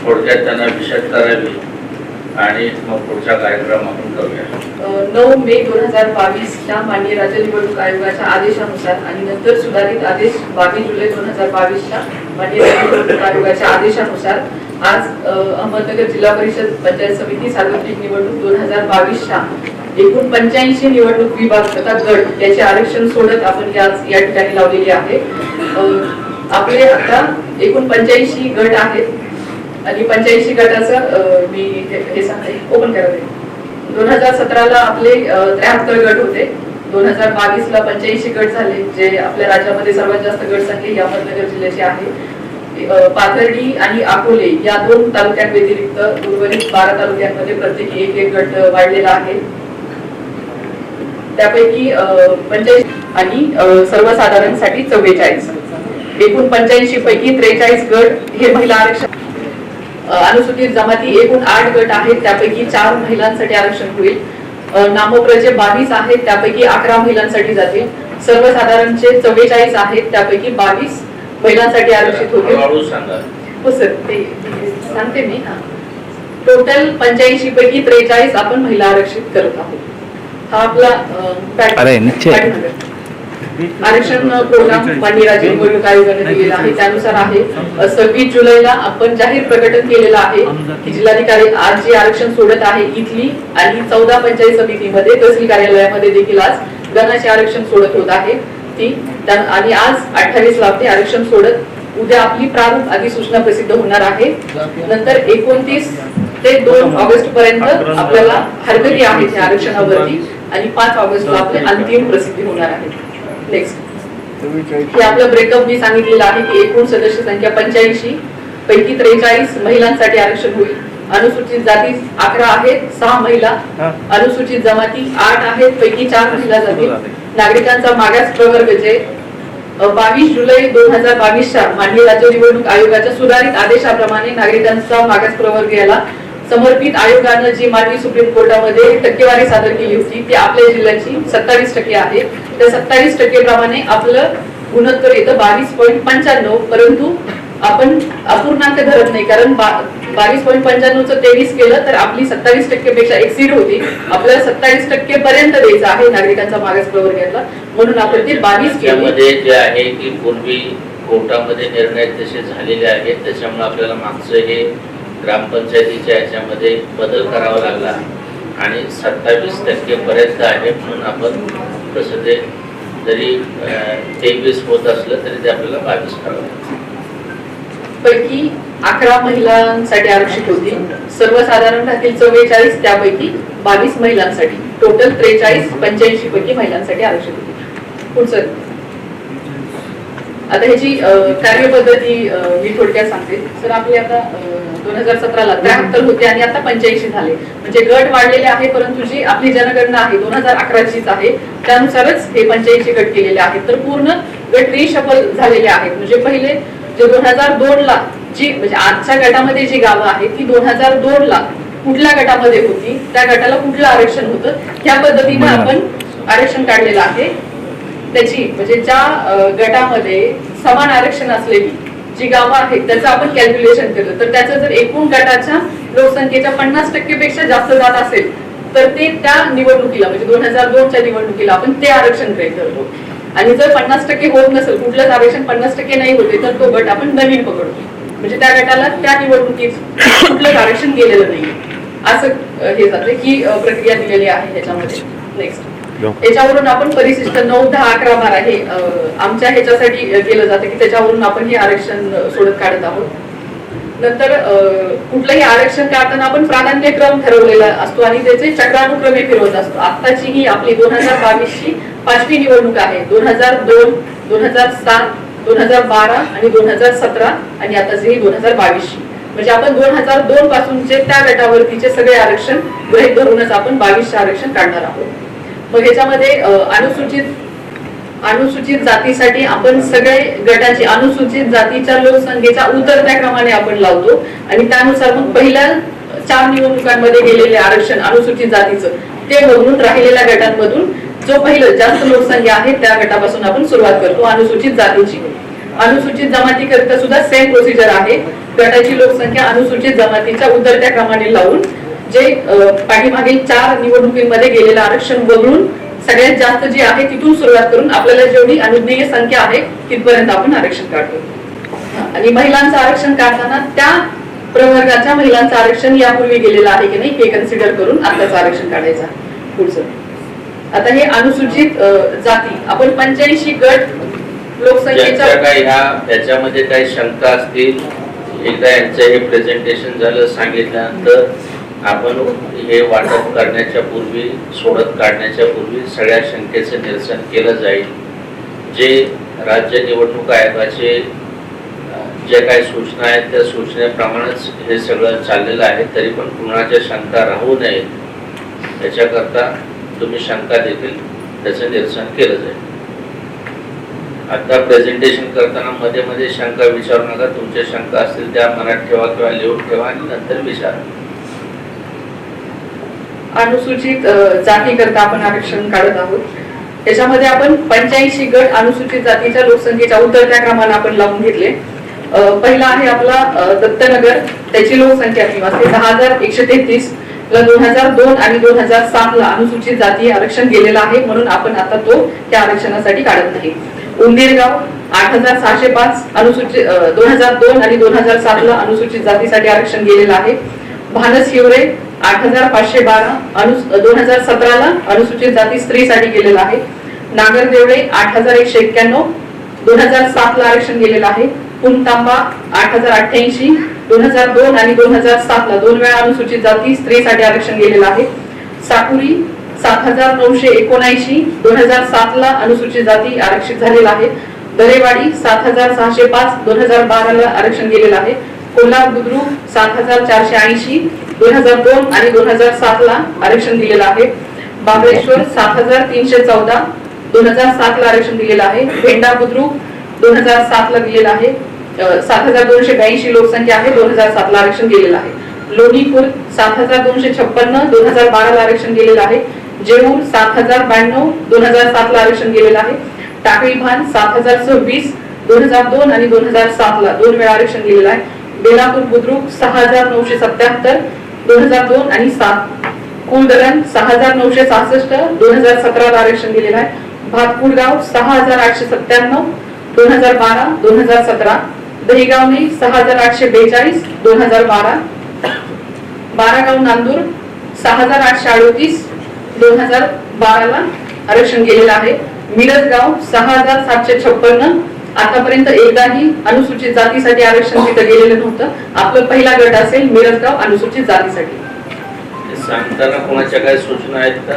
थोडक्यात त्यांना विशद करावी आणि मग पुढचा कार्यक्रम आपण करूया. 9 मे 2022च्या माननीय राज्य निवडणूक आयोगाच्या आदेशानुसार आणि नंतर सुधारित आदेश 22 जुलै 2022च्या माननीय राज्य निवडणूक आयोगाच्या आदेशानुसार आज अहमदनगर जिल्हा परिषद पंचायत समिती सार्वत्रिक निवडणूक 2022च्या एकूण 85 निवडणूक विभाग तथा गट याचे आरक्षण सोडत आपण या ठिकाणी लावलेले आहे. आपले आता एकूण 85 गट आहेत आणि 85 गटाचं मी हे सांगते ओपन करत आहे. 2017ला आपले 73 गट होते. 2022ला 85 गट झाले, जे आपल्या राज्यामध्ये सर्वात जास्त गट संख्या अहमदनगर जिल्ह्याची आहे. पाथर्डी आणि अकोले या 2 तालुक्यांव्यतिरिक्त उर्वरित 12 तालुक्यांमध्ये प्रत्येकी एक गट वाढलेला आहे. त्यापैकी 85 आणि सर्वसाधारणसाठी 44. एकूण 85 पैकी 43 गट हे महिला आरक्षण. अनुसूचित जमाती एकूण 8 गट आहेत, त्यापैकी 4 महिलांसाठी आरक्षण होईल. नामप्रजे 22 आहेत, त्यापैकी 11 महिलांसाठी जातील. सर्वसाधारणचे 44 आहेत, त्यापैकी 22 महिलांसाठी आरक्षित होतील. हो सर, ते सांगते मी. टोटल 85 पैकी 43 आपण महिला आरक्षित करत आहोत. हा आपला आरक्षण प्रोग्राम माननीय राज्य निवडणूक आयोगाने दिलेला आहे. त्यानुसार आहे 26 जुलैला आपण जाहीर प्रकटन केलेलं आहे की जिल्हाधिकारी आज जे आरक्षण सोडत आहे इथली आणि 14 पंचायत समितीमध्ये तहसील कार्यालयामध्ये देखील आज गणाचे आरक्षण सोडत होत आहे ती. आणि आज 28 ला ते आरक्षण सोडत उद्या आपली प्रारूप अधिसूचना प्रसिद्ध होणार आहे. नंतर 29 ते 2 ऑगस्ट पर्यंत आपल्याला हरकती आहेत या आरक्षणावरती आणि 5 ऑगस्टला आपले अंतिम प्रसिद्धी होणार आहे. नेक्स्ट हे आपलं ब्रेकअप मी सांगितलेलं आहे की एकूण सदस्य संख्या 85 पैकी 43 महिलांसाठी आरक्षण होईल. अनुसूचित जाती 11 आहेत, 6 महिला. अनुसूचित जमाती 8 आहेत, पैकी 4 महिला जातील. नागरिकांचा मागास प्रवर्ग जे 22 जुलै 2022च्या माननीय राज्य निवडणूक आयोगाच्या सुधारित आदेशाप्रमाणे नागरिकांचा मागास प्रवर्ग याला समर्पित आयोगानं जी माननीय सुप्रीम कोर्टामध्ये टक्केवारी सादर केली होती ती आपल्या जिल्ह्याची 27% आहे. त्या 27% प्रमाणे आपलं गुणोत्तर येतं 22.95. परंतु आपण अपूर्णांक धरत नाही, कारण 22.95चं 23 केलं तर आपली 27% पेक्षा एक्सीड होती. आपल्याला 27% पर्यंत द्यायचं आहे नागरिकांचा मागास प्रवर्गाला, म्हणून आपण ते 22 केले. जे आहे की पूर्वी कोर्टामध्ये निर्णय तसे झालेले आहेत, त्याच्यामुळे आपल्याला मागचं हे ग्रामपंचायतीच्या याच्यामध्ये बदल करावा लागला आणि 27% पर्यंत आहे. म्हणून आपण तसं ते जरी 23 होत असलं तरी ते आपल्याला 22 करावं लागतं. पैकी 11 महिलांसाठी आरक्षित होतील. सर्वसाधारण राहतील 44, त्यापैकी 22 महिलांसाठी. टोटल 43 85 पैकी महिलांसाठी आरक्षित होतील. पुढचं आता ह्याची कार्यपद्धती मी थोडक्यात सांगते. सर आपले आता 2017ला 73 होते आणि आता 85 झाले, म्हणजे गट वाढलेले आहे. परंतु जी आपली जनगणना आहे 2011चीच आहे, त्यानुसारच हे 85 गट केलेले आहेत. तर पूर्ण गट रिशफल झालेले आहेत. म्हणजे पहिले जे 2002 ला जी म्हणजे आजच्या गटामध्ये जी गावं आहेत ती 2002 ला कुठल्या गटामध्ये होती, त्या गटाला कुठलं आरक्षण होतं, त्या पद्धतीने आपण आरक्षण काढलेलं आहे. त्याची म्हणजे ज्या गटामध्ये समान आरक्षण असलेली जी गावं आहेत त्याचं आपण कॅल्क्युलेशन केलं तर त्याचं जर एकूण गटाच्या लोकसंख्येच्या 50% पेक्षा जास्त जात असेल तर ते त्या निवडणुकीला म्हणजे 2002च्या निवडणुकीला आपण ते आरक्षण ग्रहीत धरतो. आणि जर 50% होत नसेल, कुठलंच आरक्षण 50% नाही होते, तर तो गट आपण नवीन पकडतो. म्हणजे त्या गटाला त्या निवडणुकीत कुठलंच आरक्षण गेलेलं नाही, असं हे जाते की प्रक्रिया दिलेली आहे ह्याच्यामध्ये. नेक्स्ट याच्यावरून आपण परिशिष्ट 9, 10, 11, 12 हे आमच्या ह्याच्यासाठी केलं जातं की त्याच्यावरून आपण हे आरक्षण सोडत काढत आहोत. नंतर कुठलंही आरक्षण काढताना आपण प्राधान्यक्रम ठरवलेला असतो आणि त्याचे चक्रानुक्रमे फिरवत असतो. आत्ताची ही आपली 2022ची 5वी निवडणूक आहे. 2002, 2007, 2012 आणि 2017 आणि आताची 2022. म्हणजे आपण 2002 पासूनचे त्या गटावरतीचे सगळे आरक्षण गृहीत धरूनच आपण 22चे आरक्षण काढणार आहोत. मग ह्याच्यामध्ये अनुसूचित जातीसाठी आपण सगळे गटाची अनुसूचित जातीच्या लोकसंख्येच्या उतरत्या क्रमाने आपण लावतो आणि त्यानुसार मग पहिल्या 4 निवडणुकांमध्ये गेलेले आरक्षण अनुसूचित जातीचं ते बघून राहिलेल्या गटांमधून जो पहिलं जास्त लोकसंख्या आहे त्या गटापासून आपण सुरुवात करतो अनुसूचित जातीची. अनुसूचित जमाती करता सुद्धा सेम प्रोसिजर आहे. गटाची लोकसंख्या अनुसूचित जमातीच्या उतरत्या क्रमाने लावून जे पाठीमागील 4 निवडणुकीमध्ये गेलेलं आरक्षण वगळून सगळ्यात जास्त जी आहे तिथून सुरुवात करून आपल्याला जेवढी अनुज्ञेय संख्या आहे तिथपर्यंत आपण आरक्षण काढतो. आणि महिलांचं आरक्षण काढताना त्या प्रवर्गाच्या महिलांचं आरक्षण यापूर्वी गेलेलं आहे की नाही हे कन्सिडर करून आताच आरक्षण काढायचं. पुढचं आता हे अनुसूचित जाती आपण 85 गट लोकसंख्येच्या त्याच्यामध्ये काही शंका असतील एकदा यांचं हे प्रेझेंटेशन झालं सांगितल्यानंतर आपण हे वाटप करण्याच्या पूर्वी सोडत काढण्याच्या पूर्वी सगळ्या शंकेचं निरसन केलं जाईल. जे राज्य निवडणूक आयोगाचे जे काही सूचना आहेत त्या सूचनेप्रमाणेच हे सगळं चाललेलं आहे. तरी पण कुणाच्या शंका राहू नयेत याच्याकरता तुम्ही शंका देखील त्याचं निरसन केलं जाईल. आता प्रेझेंटेशन करताना मध्ये मध्ये शंका विचारू नका. तुमच्या शंका असतील त्या मनात ठेवा किंवा लिहून ठेवा आणि नंतर विचारा. अनुसूचित जाती करता आपण आरक्षण काढत आहोत. त्याच्यामध्ये आपण 85 गट अनुसूचित जातीच्या लोकसंख्येच्या उतरत्या क्रमाने आपण लावून घेतले. पहिला आहे आपला दत्तनगर, त्याची लोकसंख्या निवासी 6133 ला 2002 आणि 2007 ला अनुसूचित जाती आरक्षण गेलेलं आहे म्हणून आपण आता तो त्या आरक्षणासाठी काढत नाही. उंदीरगाव 8605 अनुसूचित 2002 आणि 2007 ला अनुसूचित जातीसाठी आरक्षण गेलेलं आहे. भानस हिवरे 8512 2017 ला अनुसूचित जाती स्त्रीसाठी गेलेलं आहे. नागरदेवळे 8191 2007 ला आरक्षण गेलेलं आहे. पुणतांबा 8088 2002 आणि 2007 ला 2 वेळा अनुसूचित जाती स्त्रीसाठी आरक्षण गेलेलं आहे. साकुरी 7979 2007 ला अनुसूचित जाती आरक्षित झालेला आहे. दरेवाडी 7605 2012 ला आरक्षण गेलेलं आहे. कोल्हार बुद्रुक 7480 2002 आणि 2007 ला आरक्षण दिलेलं आहे. बाबळेश्वर 7314 2007 ला आरक्षण दिलेलं आहे. भेंडा बुद्रुक 2007 ला दिलेलं आहे. 7282 लोकसंख्या आहे. 2007 ला आरक्षण गेलेलं आहे. लोणीपूर 7256 2012 ला आरक्षण गेलेलं आहे. जेऊर 7092 2007 ला आरक्षण गेलेलं आहे. टाकळी भान 7026 2002 आणि 2007 ला 2 वेळा आरक्षण गेलेलं आहे. बेलापूर बुद्रुक 6977 2002 आणि 7. कुलधरण 6966 2017 ला आरक्षण गेलेलं आहे. भातकुळगाव 6897 2012 2017. दहीगावने 6842 2012. बारागाव नांदूर 6838 2012 ला आरक्षण गेलेलं आहे. मिरजगाव 6756 आतापर्यंत एकदाही अनुसूचित जातीसाठी आरक्षण तिथं गेलेलं नव्हतं. आपलं पहिला गट असेल मिरजगाव अनुसूचित जातीसाठी. सांगताना कोणाच्या काही सूचना आहेत का?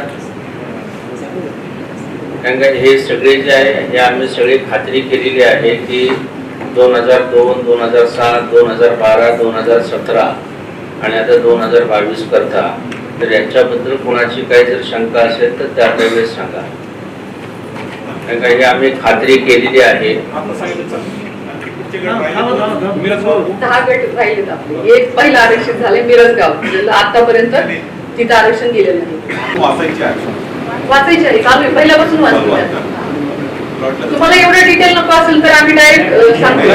कारण का हे सगळे जे आहे हे आम्ही सगळी खात्री केलेली आहे की 2002 2007 2012 2017 आणि आता 2022 करता. तर याच्याबद्दल कोणाची काही जर शंका असेल तर त्या वेळेस सांगा. कारण का हे आम्ही खात्री केलेली आहे. 10 गट राहिलेत आपले. एक पहिला आरक्षित झाले मिरजगाव. आतापर्यंत तिथं आरक्षण गेलेलं नाही. वाचायची आहे चालू आहे पहिल्यापासून वाचतो. तुम्हाला एवढं डिटेल नको असेल तर आम्ही डायरेक्ट सांगतो.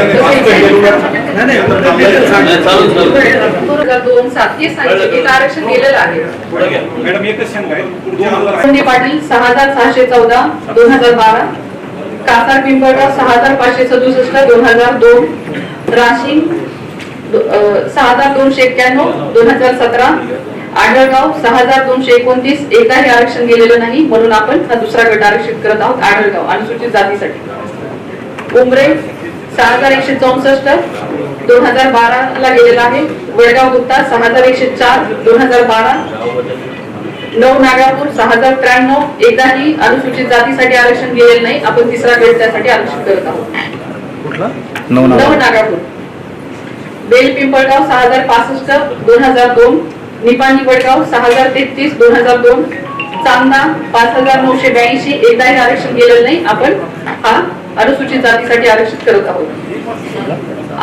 2007 आरक्षण गेलेलं आहे. पाटील 6614 2012. कासार पिंपळगाव 6567 2002. राशीन 6291 2017. आढळगाव 6229 एकदाही आरक्षण गेलेलं नाही म्हणून आपण हा दुसरा गट आरक्षित करत आहोत. आढळगाव अनुसूचित जातीसाठी. उमरे 6164 2012 ला गेलेला आहे. वडगाव गुप्ता 6104 2012. नवनागापूर 6093 एकदाही अनुसूचित जातीसाठी आरक्षण गेलेलं नाही. आपण तिसरा गट त्यासाठी आरक्षित करत आहोत. नवनागापूर. बेल पिंपळगाव 6065 2002. निपाणी वडगाव 6033 2002. चांदा 5982 एकदाही आरक्षण गेलेलं नाही. आपण हा अनुसूचित जातीसाठी आरक्षित करत आहोत.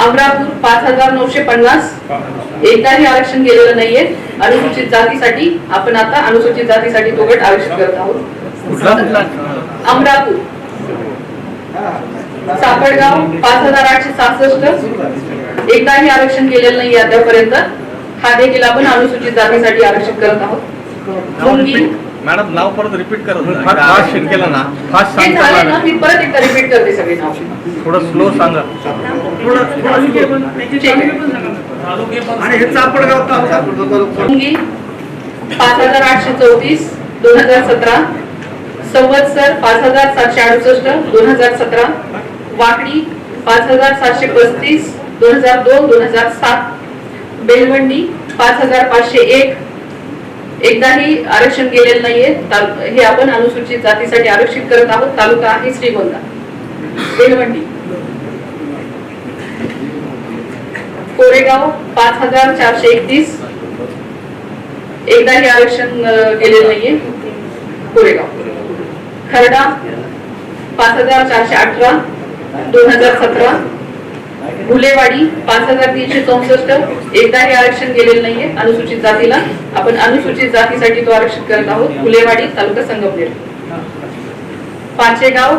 अमरापूर 5950 एकदाही आरक्षण गेलेलं नाहीये. अनुसूचित जातीसाठी आपण आता अनुसूचित जातीसाठी तो गट आरक्षित करत आहोत. अमरापूर. सापडगाव 5866 एकदाही आरक्षण केलेलं नाही आतापर्यंत. हा देखील आपण अनुसूचित जातीसाठी आरक्षित करत आहोत. मुंगी मॅडम नाव परत रिपीट करत फास्ट शीट केलं ना, फास्ट हे झाले ना, सांगा, मी परत एकदा रिपीट करते सगळे नाव. थोडं स्लो सांगा. मुंगी 5834 2017, संवत्सर 5768 2017, वाकडी 5735 2002-2007, बेलवंडी 5501. एकदाही आरक्षण केलेलं नाहीये. हे आपण अनुसूचित जातीसाठी आरक्षित करत आहोत. तालुका आहे श्रीगोंदा. बेलवंडी. कोरेगाव 5431, एकदाही आरक्षण केलेलं नाहीये. कोरेगाव. खरडा 5418 2017, भुलेवाडी 5364, एकदाही आरक्षण केलेलं नाहीये अनुसूचित जातीला. आपण अनुसूचित जातीसाठी तो आरक्षित करत आहोत. भुलेवाडी, तालुका संगमनेर. पाचेगाव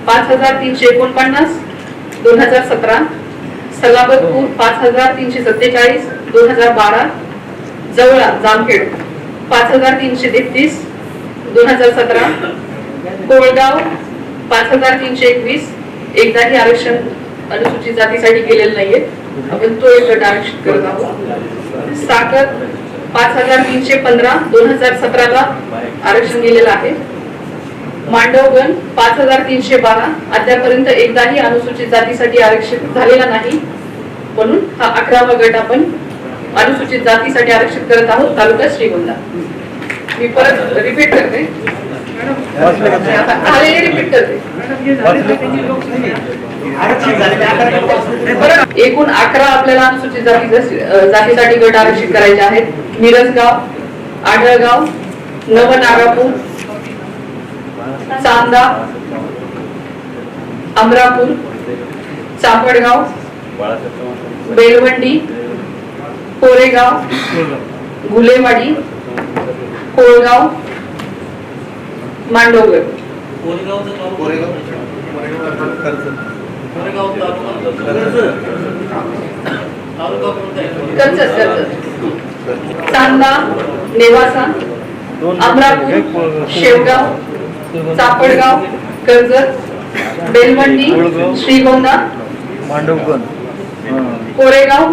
5349 2017, सलाबतपूर 5347 2012, जवळा जामखेड 5333 2017, कोळगाव 5321, एकदाही आरक्षण अनुसूचित जातीसाठी केलेलं नाहीये. आपण तो एक गट आरक्षित करत आहोत. साकर 5315 2017 आरक्षण केलेलं आहे. मांडवगण 5312, अद्यापर्यंत एकदाही अनुसूचित जातीसाठी आरक्षित झालेला नाही, म्हणून हा 11वा गट आपण अनुसूचित जातीसाठी आरक्षित करत आहोत. तालुका श्रीगोंदा. मी परत रिपीट करते, रिपीट करते. एकूण 11 आपल्याला अनुसूचित जातीसाठी गट आरक्षित करायचे आहेत. मिरजगाव, आढळगाव, नवनागापूर, चांदा, अमरापूर, चापडगाव, बेलवंडी, कोरेगाव, गुलेवाडी, कोळगाव, मांडवगड. चांदा, नेवासा, अमरापूर, शेवगाव, चापडगाव, कर्जत, बेलवंडी, श्रीगोंदा, मांडवगण, कोरेगाव,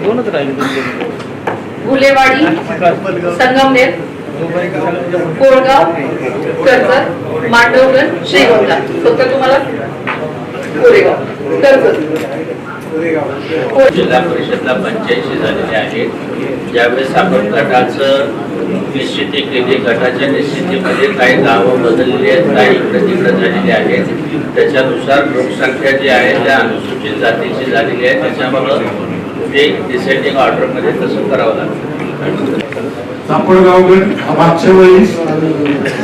दोनच राहिले. गुलेवाडी, संगमनेर, कोळगाव, कर्जत, मांडवगण, श्रीगोंदा. फक्त तुम्हाला कोरेगाव, कर्जत. जिल्हा परिषदला 85 झालेले आहेत. ज्यावेळेस आपण गटाचं निश्चिती केली, गटाच्या निश्चितीमध्ये काही गावं बदललेली आहेत, काही इकडे तिकडे झालेली आहेत. त्याच्यानुसार लोकसंख्या जी आहे त्या अनुसूचित जातीची झालेली आहे. त्याच्यामुळं ते डिसेंडिंग ऑर्डर मध्ये तसं करावं लागतं. चापडगाव गट हा मागच्या वेळी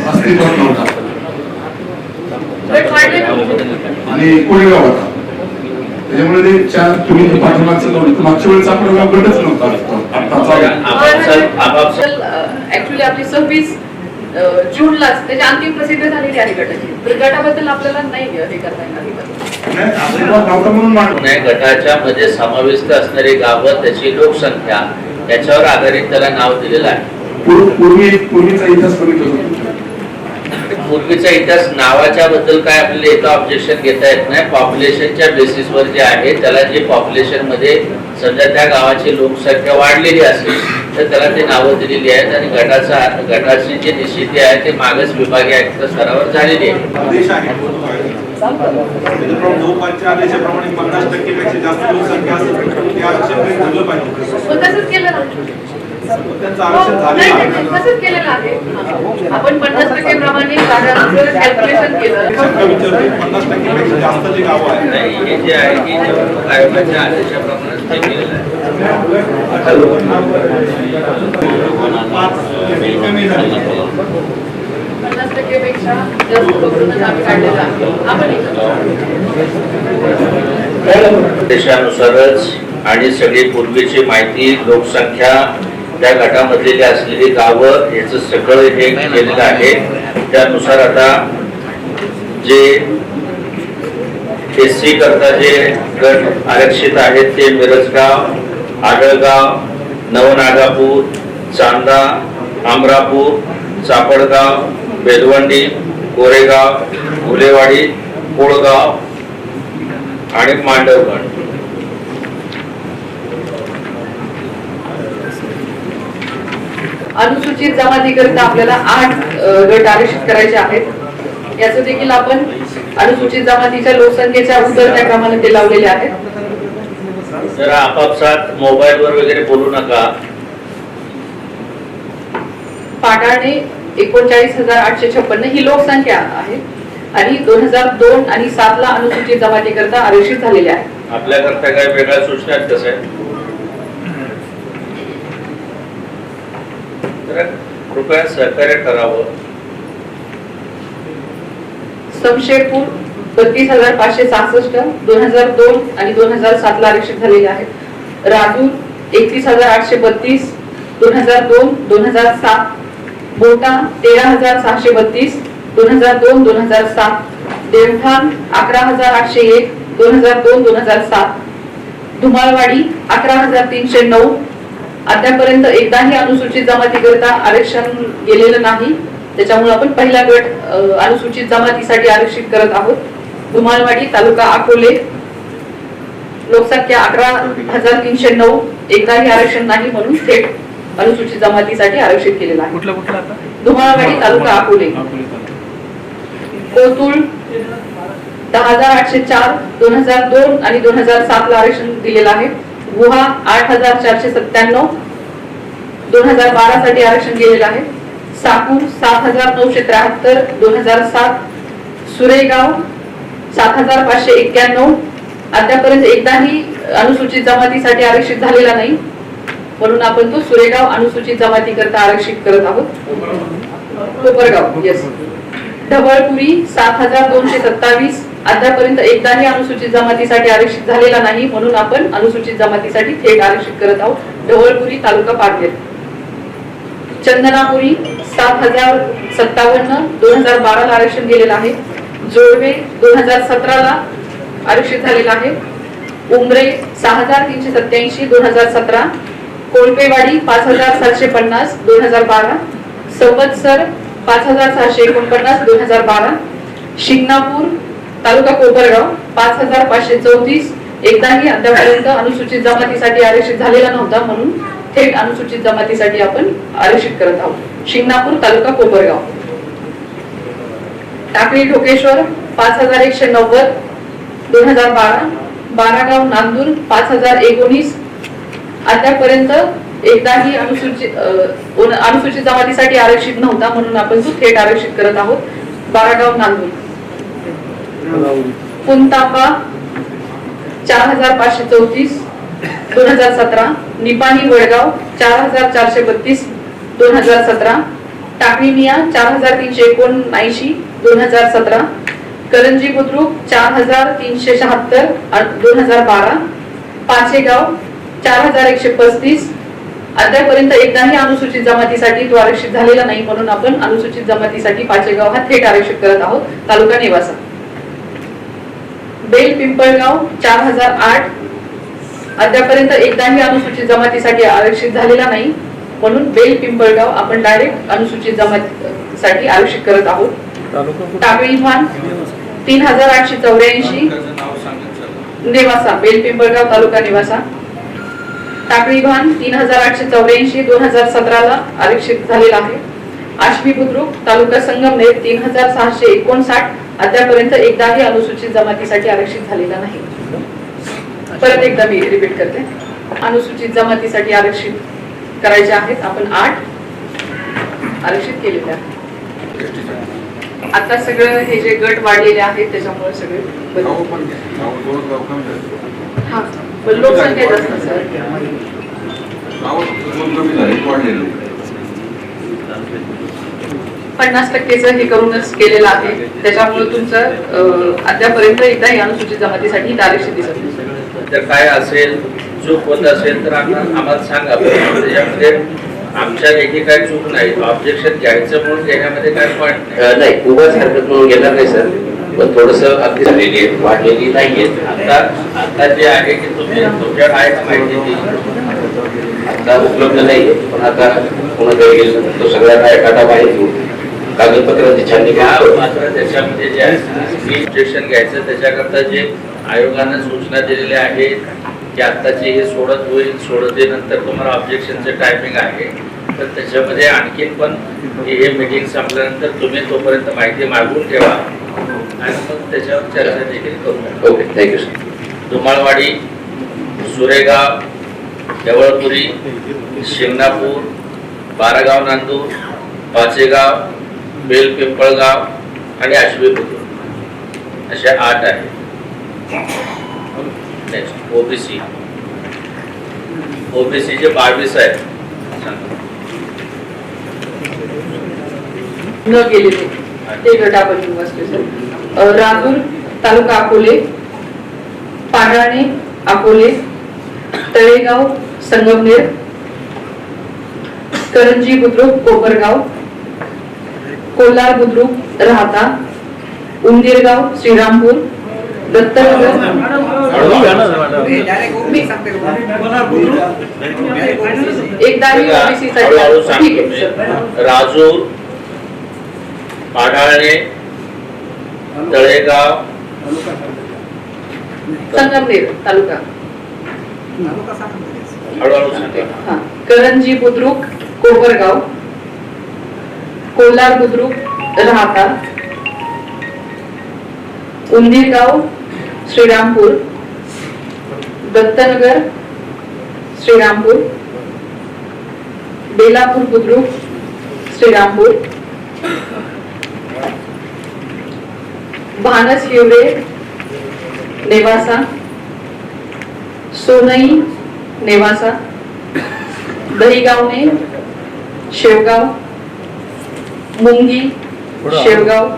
अस्तित्वात नव्हता आणि कोळगाव होता. त्याच्यामुळे ते चार तुम्ही पाठीमागचं नव्हतं. मागच्या वेळी चापडगाव गटच नव्हता. ऍक्च्युली आपली 26 जूनलाच त्याची अंतिम प्रसिद्ध झालेली आहे गटाची. तर गटाबद्दल आपल्याला नाही हे करता येणार. गटाच्या मध्ये समाविष्ट असणारी गावं, त्याची लोकसंख्या याच्यावर आधारित त्याला नाव दिलेलं आहे. पूर्वीचा इतिहास पूर्वीचा इतिहास नावाच्या बद्दल काय आपल्याला इथं ऑब्जेक्शन घेता येत नाही. पॉप्युलेशनच्या बेसिसवर जे आहे त्याला जे पॉप्युलेशन मध्ये सध्या त्या गावाची लोकसंख्या वाढलेली असेल तर त्याला ते नावं दिलेली आहेत. आणि गटाची जी निश्चिती आहे ते मागास विभागीय आयुक्त स्तरावर झालेली आहे. आदेशाप्रमाणे 50% पेक्षा जास्त लोकसंख्या असेल ते आरक्षण झालं पाहिजे. तसंच केलं ना, तसंच केलेलं आहे. आपण 50% प्रमाणे कॅल्क्युलेशन केलं. 50% पेक्षा जास्त जे गाव आहे नाही, हे जे आहे की निवडणूक आयोगाच्या आदेशाप्रमाणे ते केलेलं आहे. 50% पेक्षा जास्त लोकांना आम्ही काढलेलं आहे. देशानुसारच आणि सगळी पूर्वीची माहिती, लोकसंख्या, त्या गटामधलेली असलेली गावं याचं सगळं हे केलेलं आहे. त्यानुसार आता जे SC करता जे गट आरक्षित आहेत ते मिरजगाव, आडळगाव, नवनागापूर, चांदा, अमरापूर, चापडगाव, बेलवंडी, कोरेगाव, घुलेवाडी, कोळगाव आणि मांडवगण. अनुसूचित जमातीकरिता आपल्याला 8 गट आरक्षित करायचे आहेत. याचं देखील आपण अनुसूचित जमातीच्या लोकसंख्येच्या उतरत्या क्रमाने ते लावलेले आहेत. जरा आपापसात मोबाईलवर वगैरे बोलू नका. पाटाणे 39,856 ही लोकसंख्या आहे आणि 2002 आणि 7 ला अनुसूचित जमातीकरिता आरक्षित झालेले आहे. आपल्याकरता काय वेगळ्या सूचना आहेत कसं आहे? जरा कृपया सहकार्य करावं. समशेरपूर 32,566 2002 आणि 2007 ला आरक्षित झालेले आहेत. राजूर 31,832 2002 2007. बोटा 13,632 2002 2007. देवठाण 11,801 2002 2007. धुमाळवाडी 11,309. अद्यापर्यंत एकदाही अनुसूचित जमातीकरिता आरक्षण गेलेलं नाही, त्याच्यामुळे आपण पहिला गट अनुसूचित जमातीसाठी आरक्षित करत आहोत. धुमाळवाडी तालुका अकोले, लोकसंख्या 11,309. एकदाही आरक्षण नाही म्हणून थेट अनुसूचित जमातीसाठी आरक्षित केलेला आहे. कुठला कुठला आता? धुमाळवाडी तालुका अकोले. कोतुळ 10,804 2002 आणि 2007 ला आरक्षण दिलेलं आहे. गुहा 8,497 2012 साठी आरक्षण गेलेलं आहे. साकूर 7,973 2007. सुरेगाव 7,591. अद्यापर्यंत एकदाही अनुसूचित जमातीसाठी आरक्षित झालेला नाही म्हणून आपण तो सुरेगाव अनुसूचित जमातीकरिता आरक्षित करत आहोत. कोपरगाव येस. ढवळपुरी 7,227. अद्यापर्यंत एकदाही अनुसूचित जमातीसाठी आरक्षित झालेला नाही म्हणून आपण अनुसूचित जमातीसाठी थेट आरक्षित करत आहोत. ढवळपुरी तालुका पारनेर. चंदनापुरी 7,057 2012 ला आरक्षण गेलेलं आहे. जोडवे 2017 ला आरक्षित झालेला आहे. उमरे 6,387 2017. कोळपेवाडी 5,750 2012. संवत्सर 5,649 2012. शिंगणापूर तालुका कोपरगाव 5,534. एकदाही अद्यापर्यंत अनुसूचित जमातीसाठी आरक्षित झालेला नव्हता म्हणून थेट अनुसूचित जमातीसाठी आपण आरक्षित करत आहोत. शिंगणापूर तालुका कोपरगाव. टाकळी ढोकेश्वर 5,190 2012. बारागाव नांदूर 5,019. अद्यापर्यंत एकदाही अनुसूचित जमातीसाठी आरक्षित नव्हता म्हणून आपण तो थेट आरक्षित करत आहोत. बारागाव नांदूर. पुनतांबा 4,534 2017. निपाणी वडगाव 4,432 2017. टाकळी मिया 4,379 2017. करंजी बुद्रुक 4,376 2012. पाचेगाव 4,135. अद्यापर्यंत एकदाही अनुसूचित जमातीसाठी तो आरक्षित झालेला नाही म्हणून आपण अनुसूचित जमातीसाठी पाचेगाव हा थेट आरक्षित करत आहोत. तालुका नेवासा. बेल पिंपळगाव 4,008. अद्यापर्यंत एकदाही अनुसूचित जमातीसाठी आरक्षित झालेला नाही म्हणून बेल पिंपळगाव आपण डायरेक्ट अनुसूचित जमातीसाठी आरक्षित करत आहोत. टाकळी भान 3,884 नेवासा. बेल पिंपळगाव तालुका नेवासा. टाकळी भान 3,884 2017 ला आरक्षित झालेला आहे. आश्वी बुद्रुक तालुका संगमनेर 3,659. अद्यापर्यंत एकदाही अनुसूचित जमातीसाठी आरक्षित झालेला नाही. परत एकदा मी रिपीट करते. अनुसूचित जमातीसाठी आरक्षित करायचे आहेत आपण 8 आरक्षित केलेले आहेत. आता सगळं हे जे गट वाढलेले आहेत त्याच्यामुळे सगळे हा पण लोकसंख्या जास्त सर. 50% हे करूनच केलेलं आहे त्याच्यामुळे तुमचं अद्यापर्यंत एकदाही अनुसूचित जमातीसाठी आरक्षित दिसत नाही. तर काय असेल चूक होत असेल तर आम्हाला सांगा. त्याच्यामध्ये आमच्या देखील काय चूक नाही. ऑब्जेक्शन घ्यायचं म्हणून घेण्यामध्ये काय पॉईंट नाही. उगाच हरकत म्हणून घेणार नाही सर. पण थोडस अगदी झालेली आहेत, वाढलेली नाहीयेत. आता जे आहे की तुमच्याकडे आहे का माहिती ती आता उपलब्ध नाहीये, पण आता कोणाकडे गेलं तो सगळ्यांना एखादा माहिती कागदपत्रांची छाननी करतो. मात्र त्याच्यामध्ये जे आहे ऑब्जेक्शन घ्यायचं त्याच्याकरता जे आयोगाने सूचना दिलेल्या आहेत की आत्ताचे हे सोडत होईल, सोडते नंतर तुम्हाला ऑब्जेक्शनचं टायमिंग आहे, तर त्याच्यामध्ये आणखीन पण हे मीटिंग संपल्यानंतर तुम्ही तोपर्यंत माहिती मागून ठेवा आणि मग त्याच्यावर चर्चा देखील करू. Okay, thank you sir. Dhumalwadi, Suregaon, Deolpuri, Shinganapur, Baragaon Nandur, Pachegaon, Bel Pimpalgaon आणि आश्वी बुद्रुक अशा 8 आहेत. नेक्स्ट ओबीसी, ओबीसीचे 22 आहेत. न गेलेले ते गट आपण घेऊ असले सर. राजूर तालुका अकोले, पांढराणे अकोले, तळेगाव संगमनेर, करंजी बुद्रुक कोपरगाव, कोलार बुद्रुक राहता, उंदीरगाव श्रीरामपूर, दत्तनगर. एकदा मी ओबीसी हळूहळू साठी ठीक आहे सांगतो. सर. राजूर, पाढाळे, तळेगाव, संगमनेर तालुका, हळूहळू सांगा. हा, करंजी बुद्रुक कोपरगाव, कोलार बुद्रुक राहता, उंदीरगाव श्रीरामपूर, दत्तनगर श्रीरामपूर, बेलापूर बुद्रुक श्रीरामपूर, भानस हिवरे नेवासा, सोनई नेवासा, दहीगावने शेवगाव, मुंगी शेवगाव,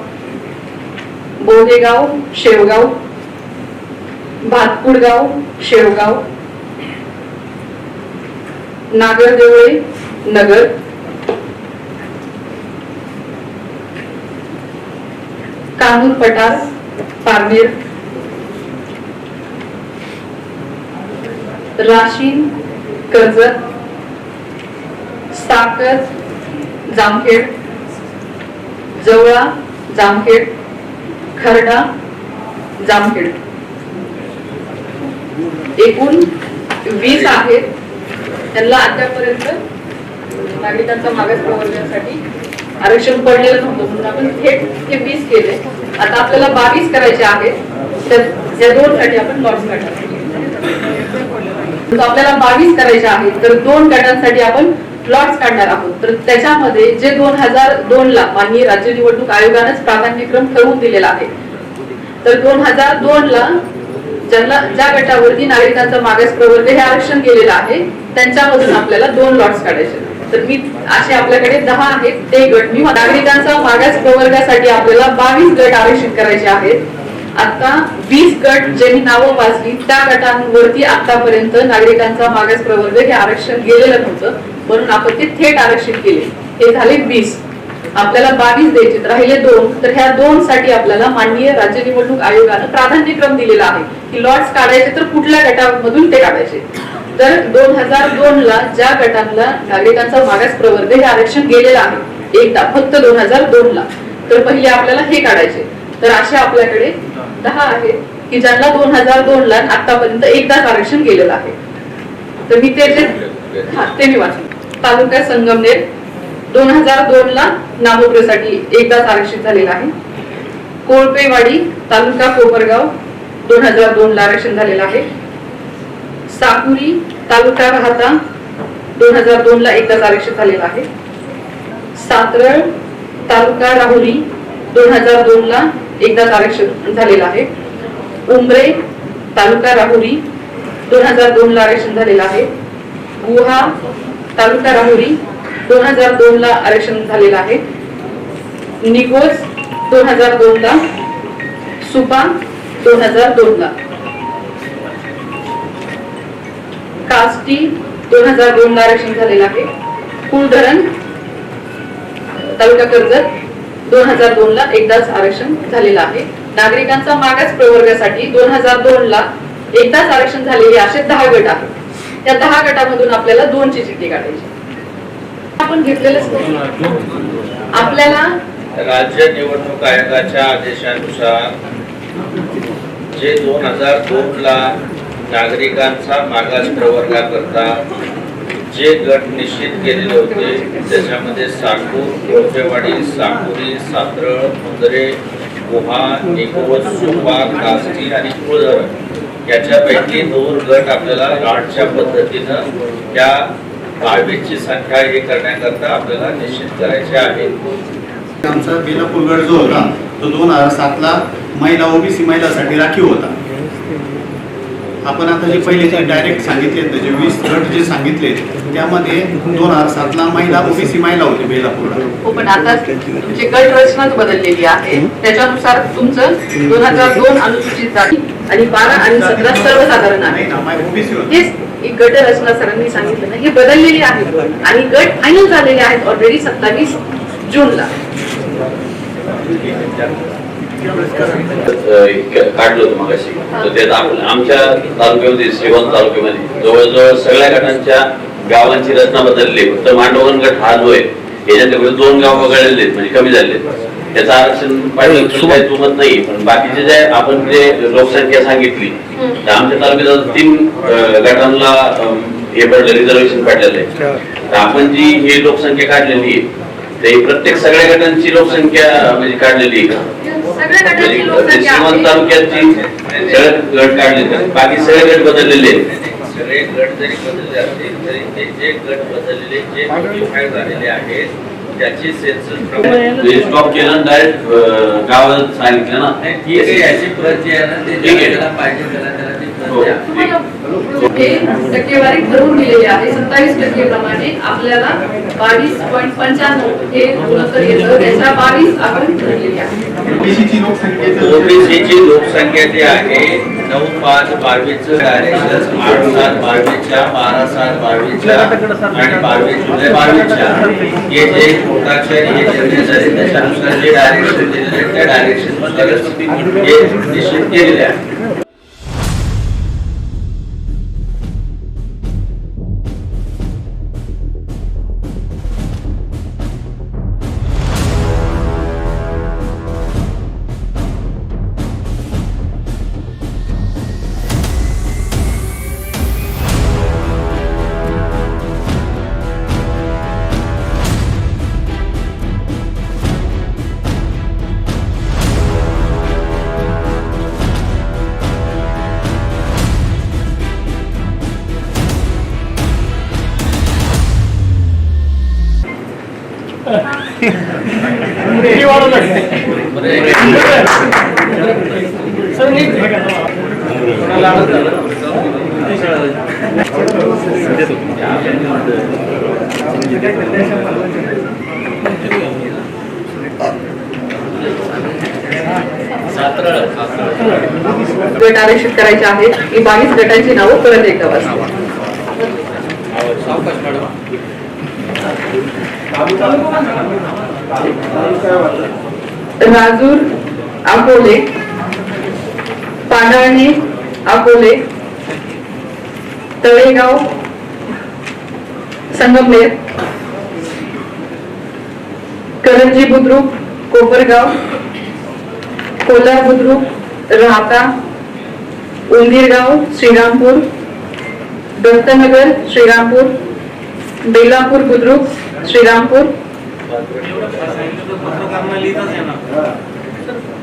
बोधेगाव शेवगाव, भातपुडगाव शेवगाव, नागरदेवळे नगर, कानूर पठार पारनेर, राशीन कर्जत, साकर जामखेड, जवळा जामखेड, खर्डा जामखेड. एकूण 20 आहेत. त्यांना आतापर्यंत नागरिकांचा मागास प्रवर्गासाठी आरक्षण पडलेलं नव्हतं म्हणून आपण थेट हे 20 केले. आता आपल्याला 22 करायचे आहेत. तर या 2 साठी आपण लॉट्स काढणार. आपल्याला 22 करायचे आहेत तर 2 गटांसाठी आपण लॉट्स काढणार आहोत. तर त्याच्यामध्ये जे 2002 ला माननीय राज्य निवडणूक आयोगानेच प्राधान्यक्रम ठरवून दिलेला आहे, तर 2002 ला ज्या गटावरती नागरिकांचा मागास प्रवर्ग हे आरक्षण केलेलं आहे त्यांच्यामधून आपल्याला 2 लॉट्स काढायचे. तर मी असे आपल्याकडे 10 आहेत ते गट मी नागरिकांचा मागास प्रवर्गासाठी आपल्याला 22 गट आरक्षित करायचे आहेत. आता 20 गट जे मी नावं वाचली त्या गटांवरती आतापर्यंत नागरिकांचा मागास प्रवर्ग हे आरक्षण गेलेलं नव्हतं म्हणून आपण ते थेट आरक्षित केले. हे झाले 20. आपल्याला 22 द्यायचे राहिले 2. तर ह्या 2 साठी आपल्याला माननीय राज्य निवडणूक आयोगाने प्राधान्यक्रम दिलेला आहे की लॉट्स काढायचे तर कुठल्या गटामधून ते काढायचे. तर 2002 ला ज्या गटांना नागरिकांचा मागास प्रवर्ग हे आरक्षण गेलेलं आहे एकदा फक्त 2002 ला, तर पहिले आपल्याला हे काढायचे. तर असे आपल्याकडे 10 आहेत की ज्यांना 2002 ला आतापर्यंत एकदाच आरक्षण गेलेलं आहे. तर मी ते मी वाचू. तालुका संगमनेर 2002 ला नामोग्रसाठी एकदाच आरक्षित झालेला आहे. कोळपेवाडी तालुका कोपरगाव 2002 ला आरक्षण झालेलं आहे. साकुरी तालुका राहता 2002 ला एकदाच आरक्षित झालेला आहे. सातरळ तालुका राहुरी 2002 ला एकदाच आरक्षित झालेला आहे. उमरे तालुका राहुरी 2002 ला आरक्षण झालेला आहे. गुहा तालुका राहुरी 2002 ला आरक्षण झालेलं आहे. निगोज 2002 ला, सुपा 2002 ला, काष्टी 2002 ला आरक्षण झालेलं आहे. कुळधरण तालुका कर्जत 2002 ला एकदाच आरक्षण झालेलं आहे. नागरिकांचा मागास प्रवर्गासाठी 2002 ला एकदाच आरक्षण झालेले असे 10 गट आहेत. त्या 10 गटामधून आपल्याला 2 ची चिठ्ठी काढायची. आपण घेतलेलंच नाही. आपल्याला राज्य निवडणूक आयोगाच्या आदेशानुसार जे 2002 ला नागरिकांचा मागास प्रवर्गाकरता जे गट निश्चित केलेले होते त्याच्यामध्ये साकूर, रोपेवाडी, साकुरी, सातरळ, मुंदरे, गुहा, निकोज, सुपा, काष्टी आणि कुळधरण याच्यापैकी 2 गट आपल्याला लॉटच्या पद्धतीनं त्या 22 ची संख्या हे करण्याकरता आपल्याला निश्चित करायचे आहे. आमचा बेलापूर गट जो होता तो 2007 ला महिला ओबीसी महिलासाठी राखीव होता. आपण आता जे पहिले जे डायरेक्ट सांगितले जे 20 गट जे सांगितले त्यामध्ये 2007 ला महिला ओबीसी महिला होते बेलापूरला. हो, पण आता म्हणजे गट रचनाच बदललेली आहे. त्याच्यानुसार तुमचं 2002 अनुसूचित जाती आणि 12 आणि 17 सर्वसाधारण आहे. ओबीसी होते. हेच एक गट रचना सरांनी सांगितलं ना, हे बदललेली आहे आणि गट फायनल झालेले आहेत ऑलरेडी 27 जूनला. काढलं होतं मगाशी. तर त्यात आमच्या तालुक्यामध्ये श्रीगोंदा तालुक्यामध्ये जवळजवळ सगळ्या गटांच्या गावांची रचना बदलली. फक्त मांडवगण गट हा जो आहे याच्यात 2 गाव वगळलेले आहेत, म्हणजे कमी झाले. त्याचं आरक्षण पाहिजे काही दुमत नाही. पण बाकीचे जे आपण जे लोकसंख्या सांगितली तर आमच्या तालुक्यात 3 गटांना हे पडलं, रिझर्वेशन पडलेलं आहे. तर आपण जी ही लोकसंख्या काढलेली आहे ते प्रत्येक सगळ्या गटांची लोकसंख्या म्हणजे काढलेली आहे का? सगळ्या गटांची लोकसंख्या श्रीगोंदा तालुक्याची सगळे गट काढले, बाकी सगळे गट बदललेले आहेत. सगळे गट जरी बदलले असतील तरी ते जे गट बदललेले जे नोटिफाय झालेले आहेत त्याची सेन्सस स्टॉप केलं डायरेक्ट गावात सांगितलं ना. ठीक आहे, याची प्रत जी आहे ना ते ज्याला पाहिजे त्याला ती प्रत द्या. हे टक्केवारी ठरवून दिलेली आहे. 27% प्रमाणे आपल्याला 22.95 हे गुणोत्तर येतं. त्याच्या 22 आपण ठरलेली आहे. ओबीसीची लोकसंख्या ओबीसीची लोकसंख्या जी आहे 9/5/22 डायरेक्शन 8/7/22 12/7/22 आणि 22 जुलै 22 हे जे कोटाचे हे निर्णय झाले त्याच्यानुसार जे डायरेक्शन दिलेले त्या डायरेक्शन नुसार हे निश्चित केलेले आहे. गट आरक्षित करायचे आहेत. ही 22 गटांची नावं परत एकदा वाचतो. राजूर अकोले, पांढरणे अकोले, तळेगाव संगमनेर, करंजी बुद्रुक कोपरगाव, कोलार बुद्रुक राहता, उंदीरगाव श्रीरामपूर, दत्तनगर श्रीरामपूर, बेलापूर बुद्रुक श्रीरामपूर.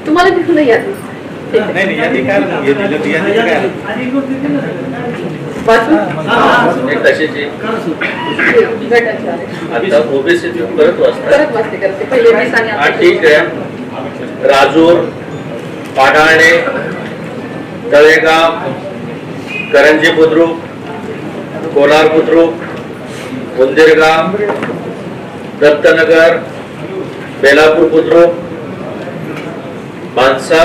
तुम्हाला दिसून नाही यादी वाचू कशाची गटाची आहे. आता ओबीसी परत वाचतात. परत वाचते करते पहिले 20 आणि हा आता ठीक आहे. राजूर, पाडाळे, तळेगाव, करंजी बुद्रुक, कोलार बुद्रुक, उंदीरगाव, दत्तनगर, बेलापूर बुद्रुक, मानसा,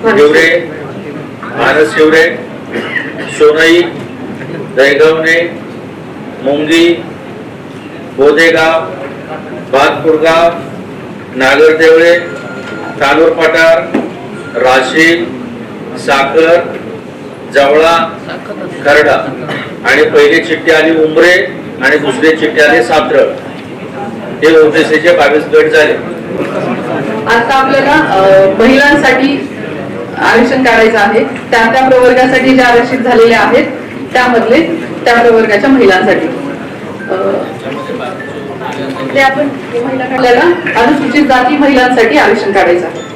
हिवरे, मानस हिवरे, सोनई, दहीगवणे, मुंगी, बोदेगाव, बागपूरगाव, नागरदेवळे, कानूर पठार, राशी, साखर, जवळा, खरडा आणि पहिली चिठ्ठी आली उमरे आणि दुसरी चिठ्ठी आली सातरळ. हे ओबीसीचे 22 गट झाले. आता आपल्याला महिलांसाठी आरक्षण काढायचं आहे. त्या प्रवर्गासाठी ज्या आरक्षित झालेल्या आहेत त्यामधले त्या प्रवर्गाच्या महिलांसाठी ते आपण आपल्याला अनुसूचित जाती महिलांसाठी आरक्षण काढायचं आहे.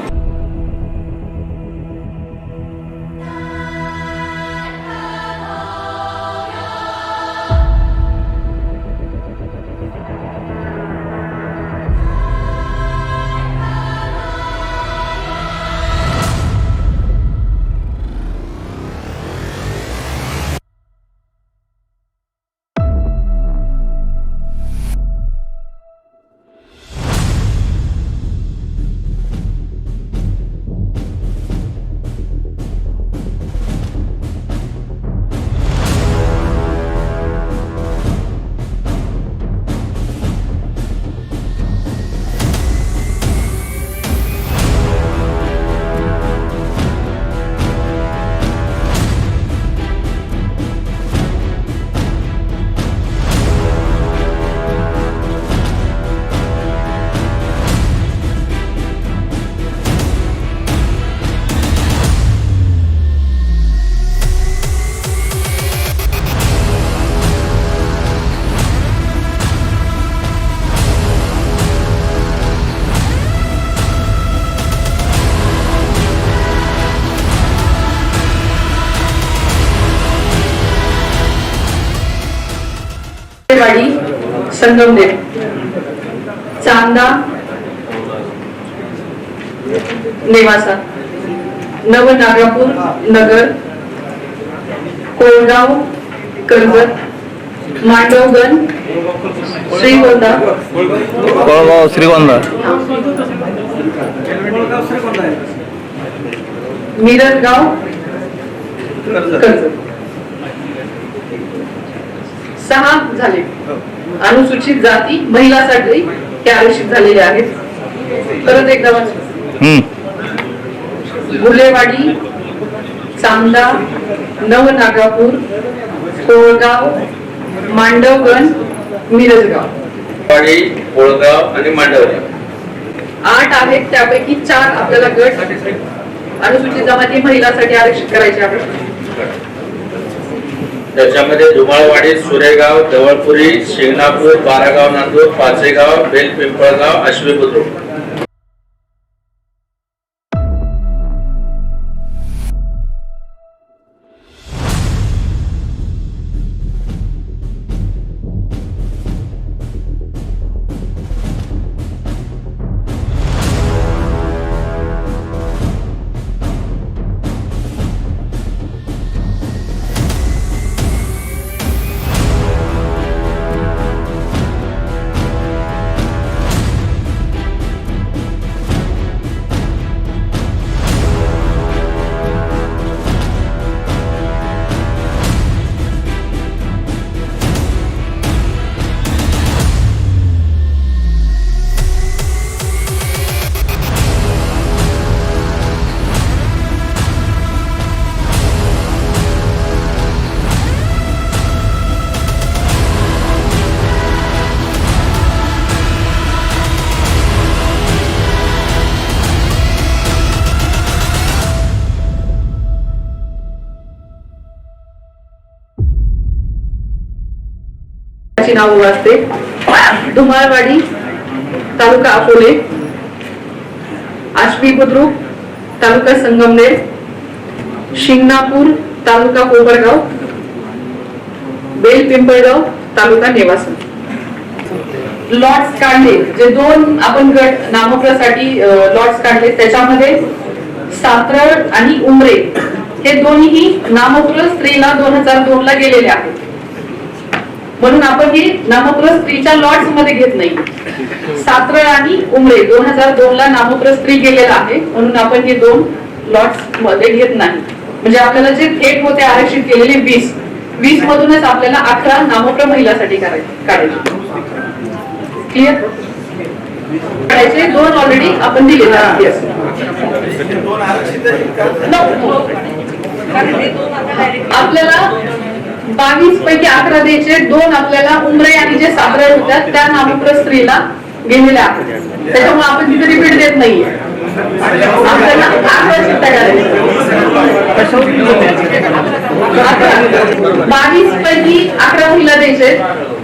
वाडी, संगमनेर, चांदा, नेवासा, नवनागपूर नगर, कोळगाव, कर्जत, मांडवगण, श्रीगोंदा, कोळगाव, श्रीगोंदा, मिरजगाव, कर्जत. 6 झाले. अनुसूचित जाती महिलांसाठी ते आरक्षित झालेले आहेत. परत एकदा गुलेवाडी, चांदा, नवनागपूर, कोळगाव, मांडवगण, मिरजगाव. वाडी, कोळगाव आणि मांडवली 8 आहेत. त्यापैकी 4 आपल्याला गट अनुसूचित जमाती महिलांसाठी आरक्षित करायचे आहेत. त्याच्यामध्ये धुमाळवाडी, सुरेगाव, जवळपुरी, शिंगणापूर, बारागाव, नांदूर, पाचेगाव, बेलपिंपळगाव, आश्वी बुद्रुक. नाव वाजते. धुमाळवाडी, तालुका अकोले, आश्वी बुद्रुक, तालुका संगमनेर, शिंगणापूर, तालुका कोपरगाव, बेलपिंपळगाव, तालुका नेवासा. लॉट्स काढले, जे 2 आपण गट नामोग्रासाठी लॉट्स काढले, त्याच्यामध्ये सातरळ आणि उमरे हे दोन्ही नामोग्र स्त्रीला 2002 ला गेलेले आहेत. म्हणून आपण हे नामोग्र स्त्रीच्या लॉट्स मध्ये घेत नाही. सातरळ आणि उमरे 2002 ला नामोग्र स्त्री गेलेला आहे, म्हणून आपण हे 2 लॉट्स मध्ये घेत नाही. म्हणजे आपल्याला जे थेट होते आरक्षित केलेले 20 मधूनच आपल्याला 11 नामोग्र महिलांसाठी काढायचे. क्लिअर? काढायचे 2 ऑलरेडी आपण दिलेले आहेत. दोन आरक्षित आहेत का? आपल्याला 22 पैकी 11 द्यायचे, 2 आपल्याला उमरे आणि जे साबळे होत्या त्या नामप्रत स्त्रीला गेलेल्या आहेत. त्याच्यामुळे आपण तिथे रिपीट देत नाहीये. आपल्याला 11 चित्ता करायचे. 22 पैकी 11 महिला द्यायचे.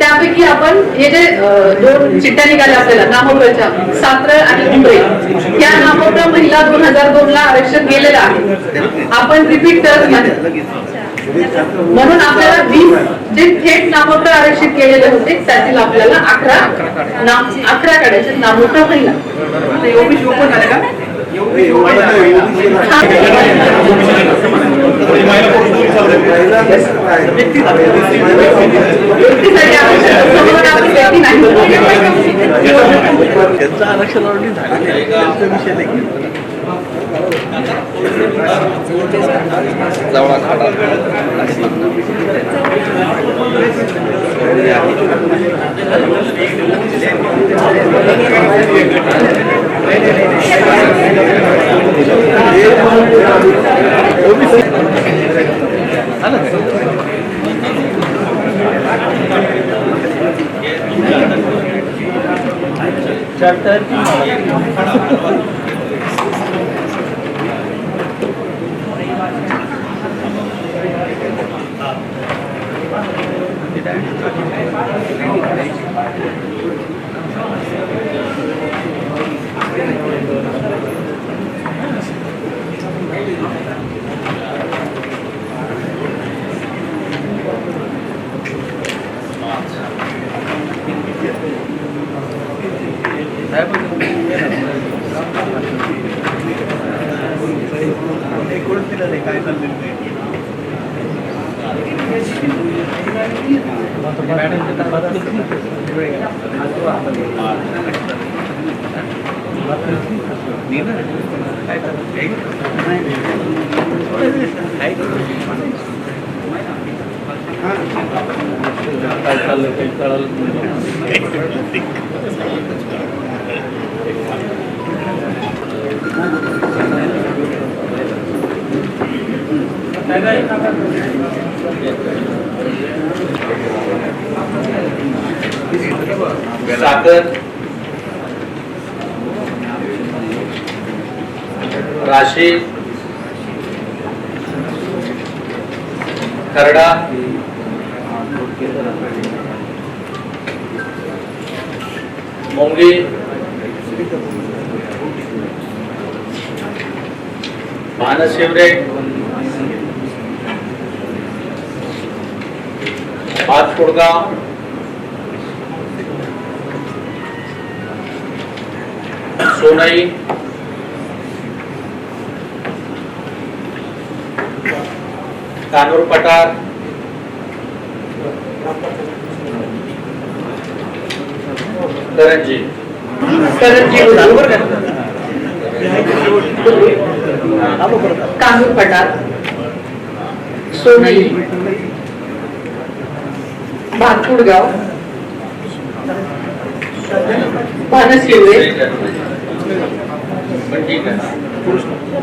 त्यापैकी आपण हे जे 2 चिठ्ठ्या निघाल्या आपल्याला नामप्रच्या, सात्र आणि उमरे, या नामप्र महिला 2002 ला आरक्षण गेलेलं आहे. आपण रिपीट करत नाही. म्हणून आपल्याला 20 जे थेट नामप्र आरक्षित केलेले होते त्यातील आपल्याला 11 काढायचे नामप्र महिला. ओबीसी ओपन झाले का? व्यक्तीसाठी आरक्षण नाही. त्यांचं आरक्षण ऑलरेडी झालेलं आहे, त्यांचा विषय नाही. साखर, राशी, खरडा, मुंगी, भानशिवरे, भातकुडगाव, सोनई, कानूर पठार, करंजी कानूर पठार, सोनई, भातकुडगाव, भानशिवरे,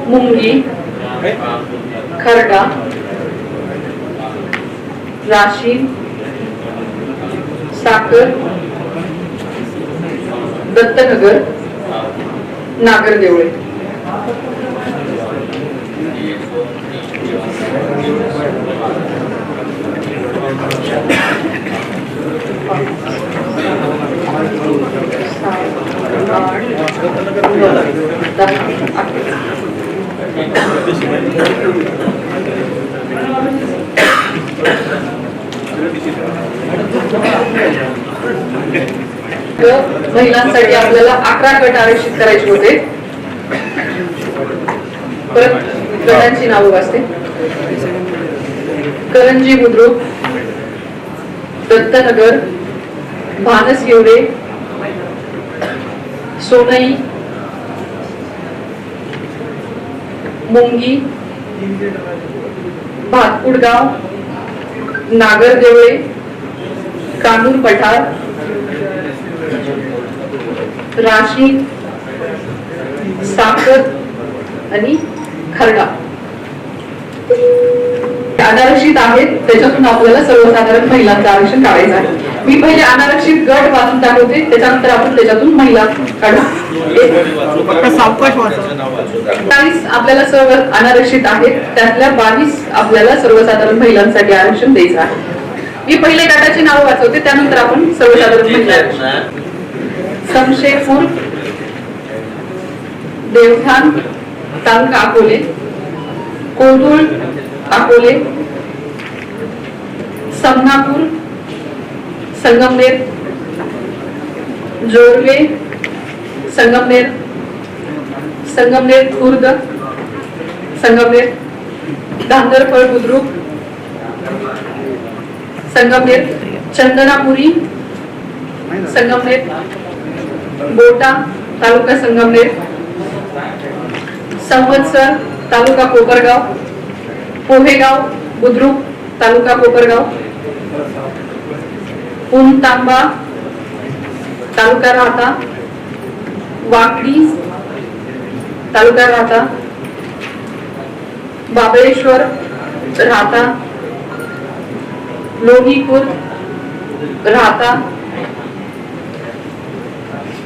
मुंगी, खरडा, राशी, साखर, दत्तनगर, नागरदेवळे. महिलांसाठी आपल्याला 11 गट आरक्षित करायचे होते. परत गटांची नावं वाचते. करंजी बुद्रुक, दत्तनगर, भानशिवरे, सोनई, मुंगी, भातकुडगाव, नागरदेवळे, कानूर पठार, राशी, साखर, आणि खरडा अनारक्षित आहेत, त्याच्यातून आपल्याला सर्वसाधारण महिलांचं आरक्षण काढायचं आहे. मी पहिले अनारक्षित गट वाचून दाखवते, त्याच्यानंतर आपण त्याच्यातून महिला काढू. फक्त सावकाश वाचा. 22 आपल्याला सर्व अनारक्षित आहेत, त्यातल्या 22 आपल्याला सर्वसाधारण महिलांसाठी आरक्षण द्यायचं आहे. मी पहिले गटाची नाव वाचवते, त्यानंतर आपण सर्वसाधारण महिला. समशेरपूर, देवठाण तालुका अकोले, कोंढुळ अकोले, समनापूर, संगमनेर, जोरवे संगमनेर, संगमनेर खुर्द संगमनेर, धांदरफळ बुद्रुक संगमनेर, चंदनापुरी संगमनेर, बोटा तालुका संगमनेर, संवत्सर तालुका कोपरगाव, पोहेगाव बुद्रुक तालुका कोपरगाव, पुणतांबा तालुका राहता, वाकडी तालुका राहता, बाबळेश्वर राहता, लोणीखुर्द राहता,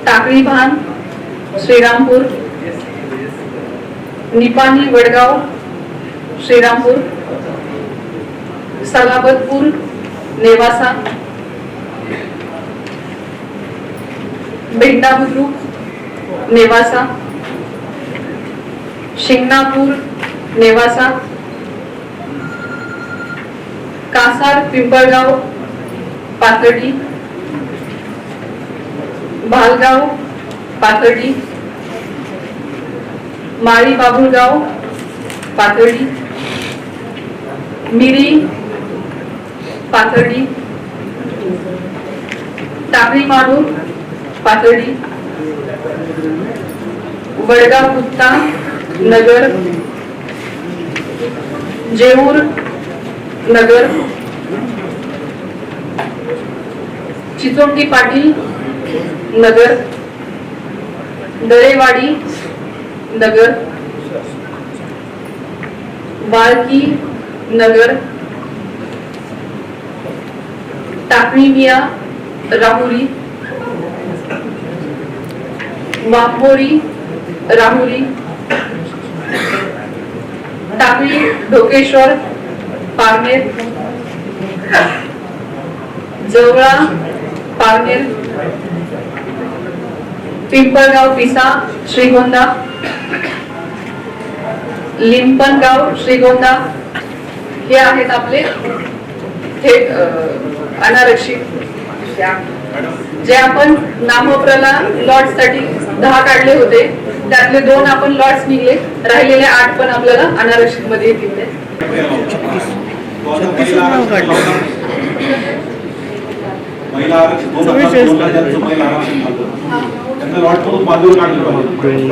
टाकळी भान श्रीरामपूर, निपाणी वडगाव श्रीरामपूर, सलाबतपूर नेवासा, भेंडा बुद्रुक नेवासा, शिंगणापूर नेवासा, कासार पिंपळगाव पाथर्डी, भालगाव पाथर्डी, माळी बाबुळगाव पाथर्डी, मिरी पाथर्डी, टाकळी माडूर पाथर्डी, वडगाव गुत्ता नगर, जेऊर नगर, चिचोंडी पाटील नगर, दरेवाडी नगर, बाळकी नगर, टाकळी मिया राहुरी, वाघोरी राहुरी, टाकळी ढोकेश्वर पारनेर, जवळा पारनेर, पिंपळगाव पिसा श्रीगोंदा, लिंपणगाव श्रीगोंदा हे आहेत आपले हे अनारक्षित. जे आपण नामोप्रला लॉट साठी 10 काढले होते, त्यातले 2 आपण लॉट्स निघले, राहिलेले 8 पण आपल्याला अनारक्षित मध्ये येतील. महिला आरक्षण 2002 ज्यांचं महिला आरक्षण झालं त्यांना लॉट करून बाजूला काढलं पाहिजे.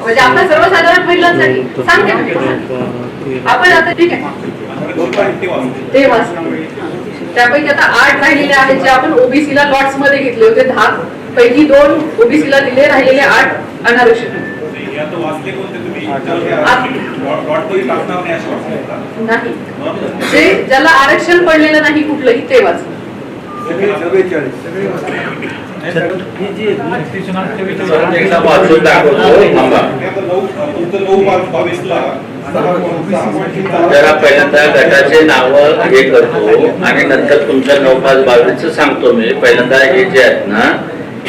म्हणजे आपल्या सर्वसाधारण महिलांसाठी सांगते आपण आता. ठीक आहे, ते वाचतो. त्यापैकी आता 8 राहिलेले आहेत जे आपण ओबीसी ला लॉट्स मध्ये घेतले होते. 10 पैकी 2 ओबीसी ला दिले, राहिलेले 8 अनारक्षित. नाही, जे ज्याला आरक्षण पडलेलं नाही कुठलंही ते वाचलं. एकदा वाचून दाखवतो, थांबा. जरा पहिल्यांदा गटाचे नाव हे करतो आणि नंतर तुमच्या 9-5-22 सांगतो मी. पहिल्यांदा हे जे आहेत ना,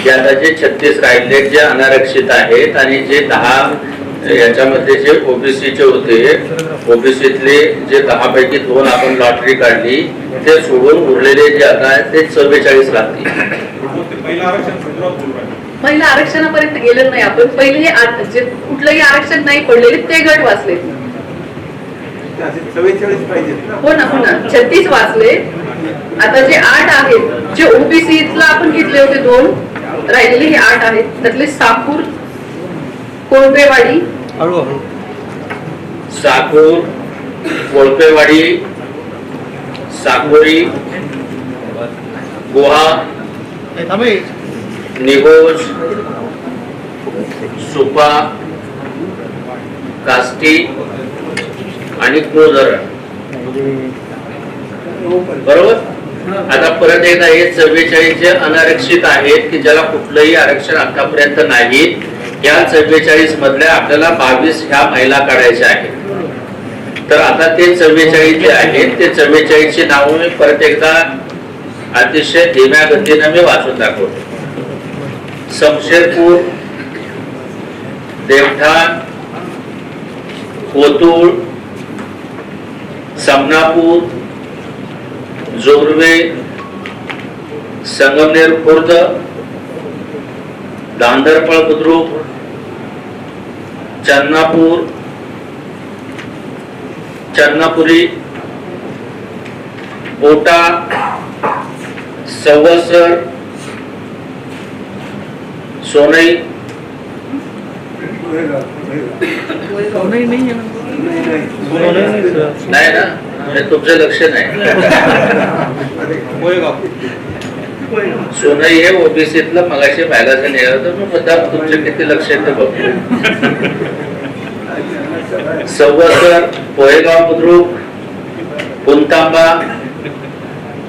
जे आता जे 36 राहिले जे अनारक्षित आहेत आणि जे 10 याच्यामध्ये जे ओबीसीचे होते, ओबीसीतले जे 10 पैकी 2 आपण लॉटरी काढली, ते सोडून उरलेले जे आता आहेत ते 44 लागतील. महिला आरक्षणापर्यंत गेलेलं नाही आपण. पहिले हे जे कुठलंही आरक्षण नाही पडलेले ते गट वाचले. 44 पाहिजे. हो ना, हो ना, 36 वाचले. आता जे 8 आहेत जे ओबीसीला आपण घेतले होते 2, राहिलेले हे 8 आहेत. त्यातले साकूर, कोळपेवाडी, साकूर, कोळपेवाडी, साकोरी, गुहा, निगोज, सुपा, काष्टी आणि कुळधरण. बरोबर. आता परत एकदा हे 44 जे अनारक्षित आहेत की ज्याला कुठलंही आरक्षण आतापर्यंत नाही, या 44 मधल्या आपल्याला 22 ह्या महिला काढायच्या आहेत. तर आता ते 44 जे आहेत ते 44 ची नावं मी परत एकदा अतिशय धीम्या गतीनं मी वाचून दाखवतो. शमशेरपूर, देवठाण, कोतुळ, समनापूर, जोरवे, संगमनेर खुर्द, दांदरपळ बुद्रुक, चन्नापूर, चन्नापुरी, बोटा, सवसर, सोनई, नाही ना, हे तुमचं लक्ष नाही. सोनई हे ओबीसीतलं मगाशी बायलाचं निघालं तर मग मुद्दाम तुमचे किती लक्ष येतं बघतो. सवसर, पोहेगाव बुद्रुक, पुंतांबा,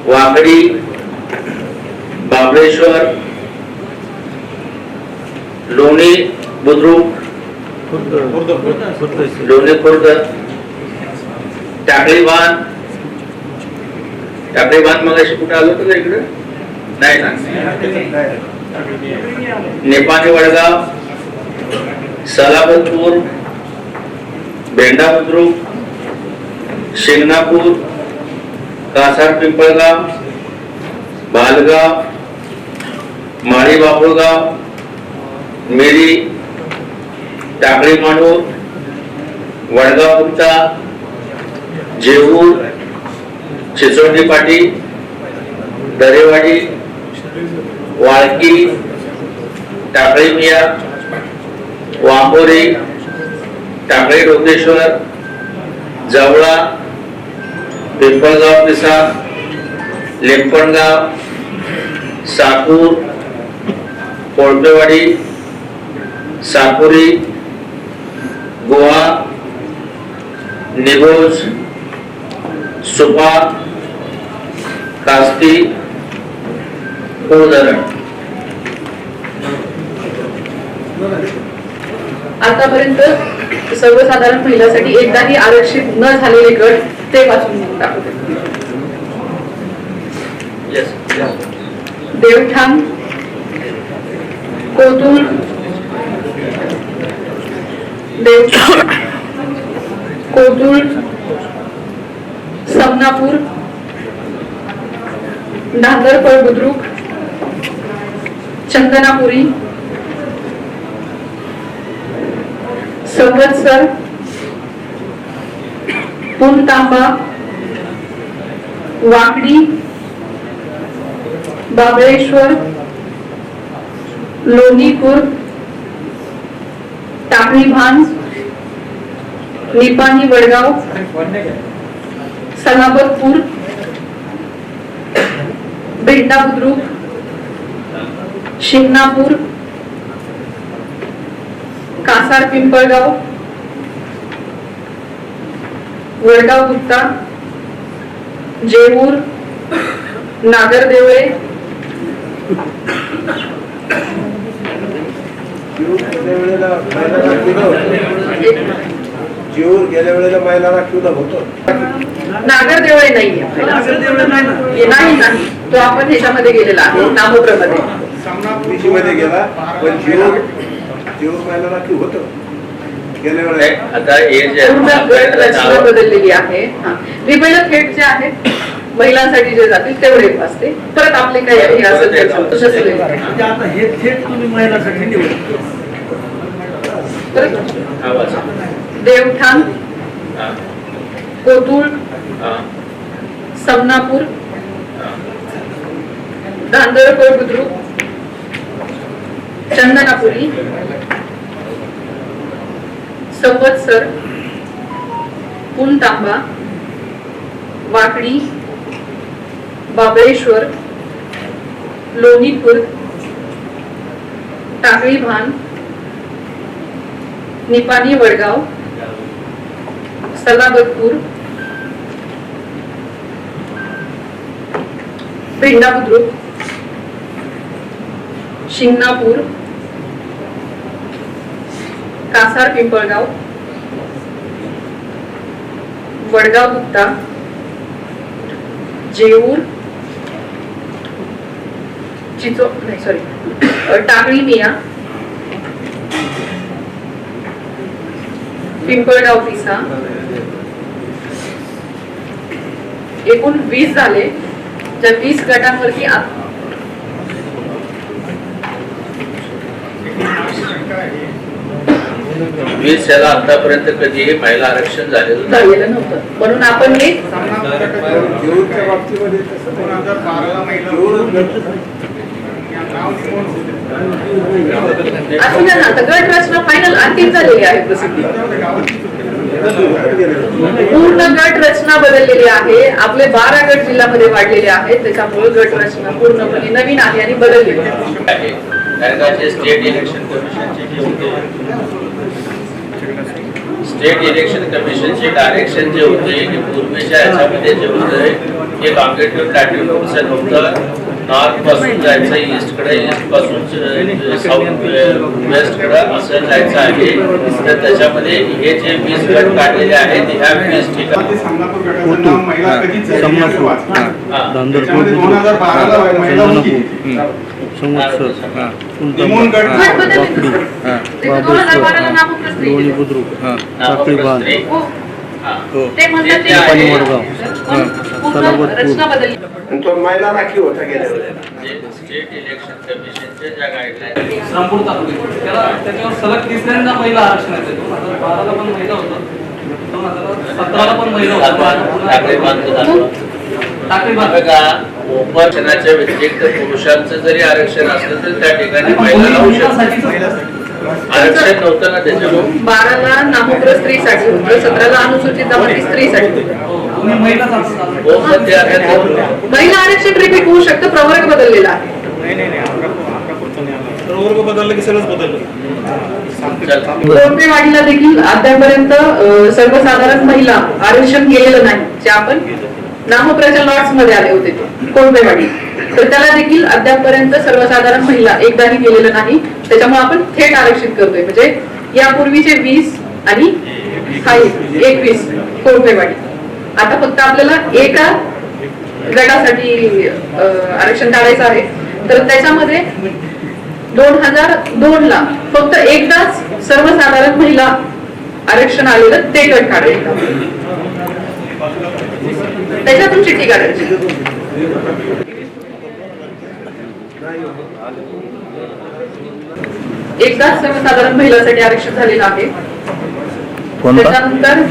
वाकडी, बाबळेश्वर, लोणी बुद्रुक, लोणी खुर्द, टाकळी बांध. टाकळी बांध मग अशी कुठे आलो होतं इकडे नाही ना. नेपाळी वडगाव, सलाबतपूर, भेंडा बुद्रुक, शिंगणापूर, कासार पिंपळगाव, भालगाव, माळी बाबुळगाव, मिरी, टाकळी मांडूर, वडगाव गुप्ता, जेऊर, चिचोंडी पाटी, दरेवाडी, वाळकी, टाकळी मिया, वांबोरी, टाकळी डोकेश्वर, जवळा, पिंपळगाव पिसा, लिंपणगाव, साकूर, कोळपेवाडी, साकुरी, गोवा, निगोज, सुपा, काष्टी, कुळधरण. आतापर्यंत सर्वसाधारण महिलांसाठी एकदाही आरक्षित न झालेले गट ते वाचून दाखवते. देवठाण, कोतुळ, कोतुळ, समनापूर, दांदरपळ बुद्रुक, चंदनापुरी, संवत्सर, पुंतांबा, वाकडी, बाबळेश्वर, लोणीपूर, टाकळी भान, निपाणी वडगाव, सलाबतपूर, भेंडा बुद्रुक, शिंगणापूर, कासार पिंपळगाव, वडगाव गुप्ता, जेऊर, नागरदेवळे, जेऊर गेल्या वेळेला महिला राखीव होतो. नागरदेवळे नाही नाही, तो आपण ह्याच्यामध्ये गेलेला आहे नामोप्रमध्ये मध्ये गेला पण जेऊर महिला राखीव होतं गेल्या वेळेला. आता हे जे पूर्ण गट रचना बदललेली आहे. रिबेल थेट जे आहेत महिलांसाठी जे जातील तेवढे असते. परत आपले काही हे असेल म्हणजे आता हे थेट तुम्ही महिलांसाठी निवडलं. आवाज. देवठाण, कोतुळ, समनापूर, दांदरपळ बुद्रुक, चंदनापुरी, संवत्सर, पुंतांबा, वाकडी, बाबळेश्वर, लोणीपूर, टाकळी भान, निपाणी वडगाव, सल्लाबतपूर, भेंडा बुद्रुक, शिंगणापूर, कासार पिंपळगाव, वडगाव गुप्ता, जेऊर, टाकळी मिया, पिंपळगाव पिसा, एकूण 20 झाले. ज्या 20 गटांवरती 20 याला आतापर्यंत कधीही महिला आरक्षण झालेलं नाही. झालेलं नव्हतं, म्हणून आपण हे जेऊरच्या बाबतीमध्ये तसं 2012 महिला असू द्या ना. गट रचना फायनल अंतिम झालेली आहे. प्रसिद्धी पूर्ण गट रचना बदललेली आहे. आपले 12 गट जिल्ह्यामध्ये वाढलेले आहेत. त्याच्यामुळे गट रचना पूर्णपणे नवीन आहे आणि बदललेली आहे. कारण का जे स्टेट इलेक्शन कमिशनचे जे होते, स्टेट इलेक्शन कमिशनचे डायरेक्शन जे होते की पूर्वीच्या याच्यामध्ये जे होतं हे कॉम्पिटेटिव्ह प्लॅटफॉर्मचं नव्हतं. नॉर्थ पासून जायचं ईस्ट कडे, ईस्ट पासून साऊथ वेस्ट कडे असं जायचं आहे. तर त्याच्यामध्ये हे जे 20 गट काढलेले आहेत ह्या 20 ठिकाणी संगमपूर गटाचं नाव महिला कधीच झालेली नाही. त्याच्यामध्ये 2012 ला महिला होती. निमून गट गट बदलले. ते 2012 ला नामप्रस्थ केले. हो. ते म्हणतात ते पूर्ण रचना बदलली. आणि तो महिला राखीव होता गेल्या वेळेला. स्टेट इलेक्शन कमिशनच्या ज्या गाईडलाईन श्रामपूर तालुक्यात त्याच्यावर सलग तिसऱ्यांदा महिला आरक्षण येते. 2012 ला पण महिला होतं, 2017 ला पण महिला उपोषणाच्या व्यतिरिक्त पुरुषांचं जरी आरक्षण असलं तर त्या ठिकाणी महिला लावू शकतात. आरक्षण नव्हतं ना त्याच्यामुळे. 12 ला नामोग्र स्त्रीसाठी होतं, 17 ला अनुसूचित जमाती स्त्रीसाठी. महिला आरक्षण रिपीट होऊ शकतं. प्रवर्ग बदललेला आहे. प्रवर्ग बदलला की सगळंच बदललं. कोळपेवाडीला देखील अद्यापर्यंत सर्वसाधारण महिला आरक्षण केलेलं नाही. जे आपण नामप्रच्या लॉट्स मध्ये आले होते ते कोळपेवाडी, तर त्याला देखील अद्यापर्यंत सर्वसाधारण महिला एकदाही केलेलं नाही. त्याच्यामुळे आपण थेट आरक्षित करतोय. म्हणजे यापूर्वीचे 20 आणि हा 21 कोळपेवाडी. आता फक्त आपल्याला एका गटासाठी आरक्षण काढायचं आहे. तर त्याच्यामध्ये 2002 ला फक्त एकदाच सर्वसाधारण महिला आरक्षण आलेलं ते गट काढायचं. त्याच्यातून चिठ्ठी काढायची. एकदाच सर्वसाधारण महिलांसाठी आरक्षण झालेलं आहे. त्याच्यानंतर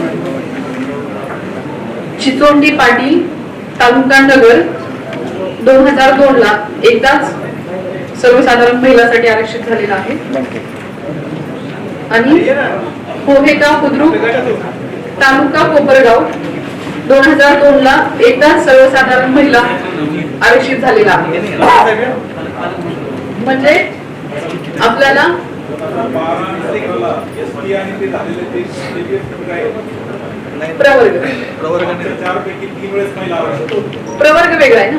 चिचोंडी पाटील तालुका नगर 2002 ला एकदाच सर्वसाधारण महिलांसाठी आरक्षित झालेलं आहे. आणि पोहेगाव बुद्रुक तालुका कोपरगाव 2002 ला एकदाच सर्वसाधारण महिला आरक्षित झालेला आहे. म्हणजे आपल्याला प्रवर्ग वेगळा आहे ना.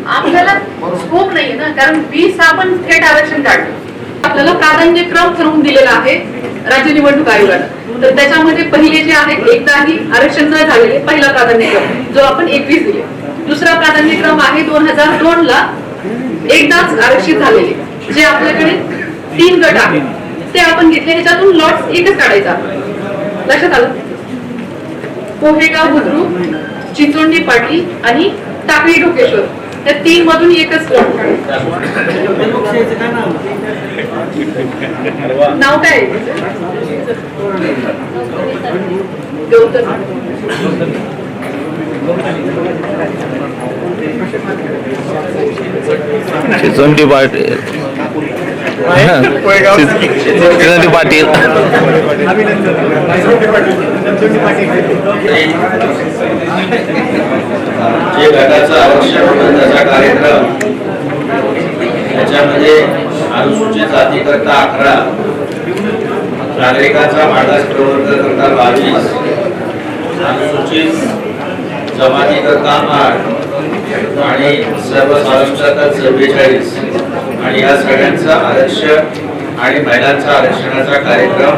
आपल्याला स्कोप नाहीये ना, कारण 20 आपण थेट आरक्षण काढलं. आपल्याला प्राधान्यक्रम ठरवून दिलेला आहे राज्य निवडणूक आयोगानं. तर त्याच्यामध्ये पहिले जे आहेत एकदाही आरक्षण न झालेले पहिला प्राधान्यक्रम जो आपण 21 दिले. दुसरा प्राधान्यक्रम आहे 2002 ला एकदाच आरक्षित झालेले जे आपल्याकडे 3 गट आहेत ते आपण घेतले. ह्याच्यातून लॉट्स एकच काढायचा. लक्षात आलं. पोहेगाव बुद्रुक, चिचोंडी पाटील आणि टाकळी ढोकेश्वर त्या 3 मधून एकच लॉट नाव काय चिचोंडी पाटील विनोदी पाटील जे गटाचं आरक्षण होतं त्याचा कार्यक्रम त्याच्यामध्ये अनुसूचित जातीकरता 11, नागरिकांचा मागास प्रवर्ग करता 22, अनुसूचित जमातीकरता 8 आणि सर्वसाधारणकरता 44 आणि या सगळ्यांचा आरक्षण आणि महिलांचा आरक्षणाचा कार्यक्रम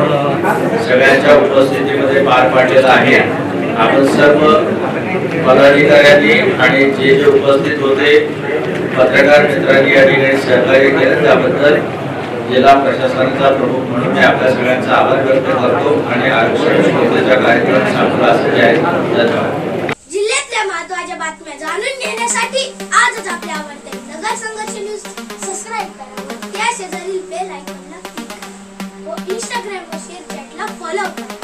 सगळ्यांच्या उपस्थितीमध्ये पार पाडलेला आहे. आपण सर्व पदाधिकाऱ्यांनी आणि जे जे उपस्थित होते पत्रकार मित्रांनी या ठिकाणी सहकार्य केलं त्याबद्दल जिल्हा प्रशासनाचा प्रमुख म्हणून मी आपल्या सगळ्यांचा आभार व्यक्त करतो आणि आरक्षण स्पर्धेचा कार्यक्रम संपला असे आहे. धन्यवाद. जिल्ह्यातल्या महत्त्वाच्या बातम्या जाणून घेण्यासाठी आजच आपल्या आवडत्या नगर संघर्ष न्यूज सबस्क्राईब करा व त्या शेजारील बेल आयकॉनला क्लिक करा व इंस्टाग्राम व शेअर चॅटला फॉलो करा.